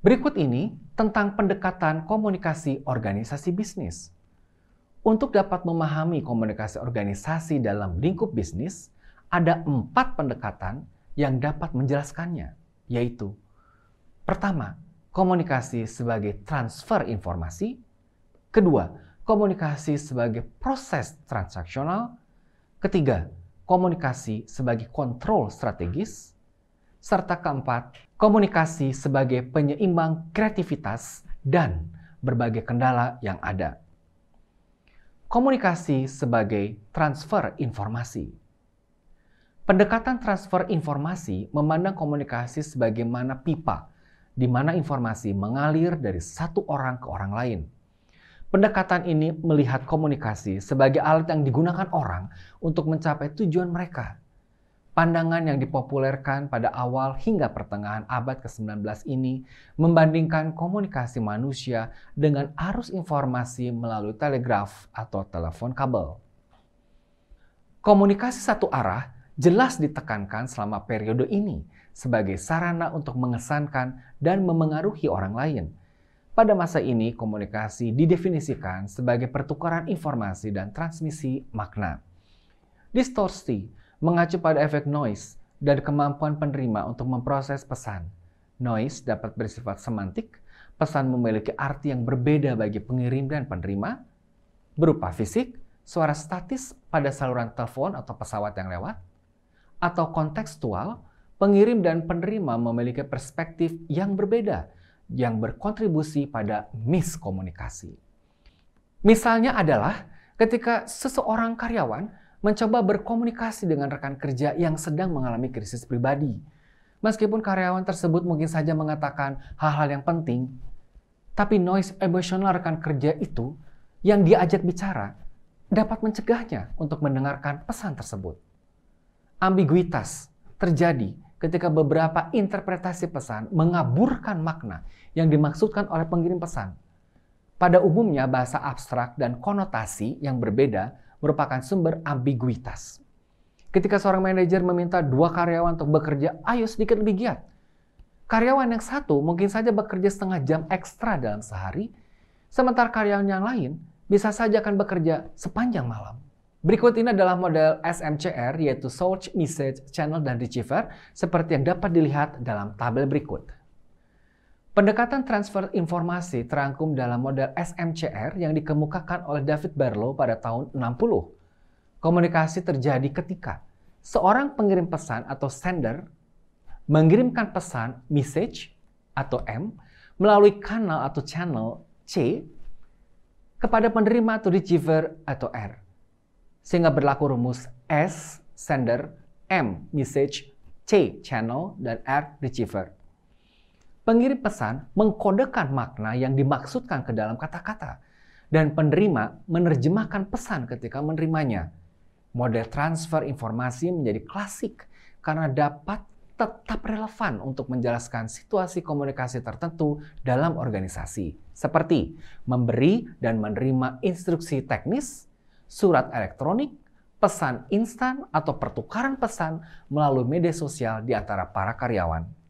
Berikut ini tentang pendekatan komunikasi organisasi bisnis. Untuk dapat memahami komunikasi organisasi dalam lingkup bisnis, ada 4 pendekatan yang dapat menjelaskannya, yaitu: pertama, komunikasi sebagai transfer informasi; kedua, komunikasi sebagai proses transaksional; ketiga, komunikasi sebagai kontrol strategis; serta keempat, komunikasi sebagai penyeimbang kreativitas dan berbagai kendala yang ada. Komunikasi sebagai transfer informasi. Pendekatan transfer informasi memandang komunikasi sebagaimana pipa, di mana informasi mengalir dari satu orang ke orang lain. Pendekatan ini melihat komunikasi sebagai alat yang digunakan orang untuk mencapai tujuan mereka. Pandangan yang dipopulerkan pada awal hingga pertengahan abad ke-19 ini membandingkan komunikasi manusia dengan arus informasi melalui telegraf atau telepon kabel. Komunikasi satu arah jelas ditekankan selama periode ini sebagai sarana untuk mengesankan dan memengaruhi orang lain. Pada masa ini, komunikasi didefinisikan sebagai pertukaran informasi dan transmisi makna. Distorsi mengacu pada efek noise dan kemampuan penerima untuk memproses pesan. Noise dapat bersifat semantik, pesan memiliki arti yang berbeda bagi pengirim dan penerima, berupa fisik, suara statis pada saluran telepon atau pesawat yang lewat, atau kontekstual, pengirim dan penerima memiliki perspektif yang berbeda, yang berkontribusi pada miskomunikasi. Misalnya adalah ketika seseorang karyawan mencoba berkomunikasi dengan rekan kerja yang sedang mengalami krisis pribadi. Meskipun karyawan tersebut mungkin saja mengatakan hal-hal yang penting, tapi noise emosional rekan kerja itu yang diajak bicara dapat mencegahnya untuk mendengarkan pesan tersebut. Ambiguitas terjadi ketika beberapa interpretasi pesan mengaburkan makna yang dimaksudkan oleh pengirim pesan. Pada umumnya, bahasa abstrak dan konotasi yang berbeda merupakan sumber ambiguitas. Ketika seorang manajer meminta 2 karyawan untuk bekerja, ayo sedikit lebih giat. Karyawan yang satu mungkin saja bekerja setengah jam ekstra dalam sehari, sementara karyawan yang lain bisa saja akan bekerja sepanjang malam. Berikut ini adalah model SMCR, yaitu Source, Message, Channel, dan Receiver, seperti yang dapat dilihat dalam tabel berikut. Pendekatan transfer informasi terangkum dalam model SMCR yang dikemukakan oleh David Berlow pada tahun 60. Komunikasi terjadi ketika seorang pengirim pesan atau sender mengirimkan pesan message atau M melalui kanal atau channel C kepada penerima atau receiver atau R. Sehingga berlaku rumus S sender, M message, C channel, dan R receiver. Pengirim pesan mengkodekan makna yang dimaksudkan ke dalam kata-kata, dan penerima menerjemahkan pesan ketika menerimanya. Model transfer informasi menjadi klasik karena dapat tetap relevan untuk menjelaskan situasi komunikasi tertentu dalam organisasi, seperti memberi dan menerima instruksi teknis, surat elektronik, pesan instan, atau pertukaran pesan melalui media sosial di antara para karyawan.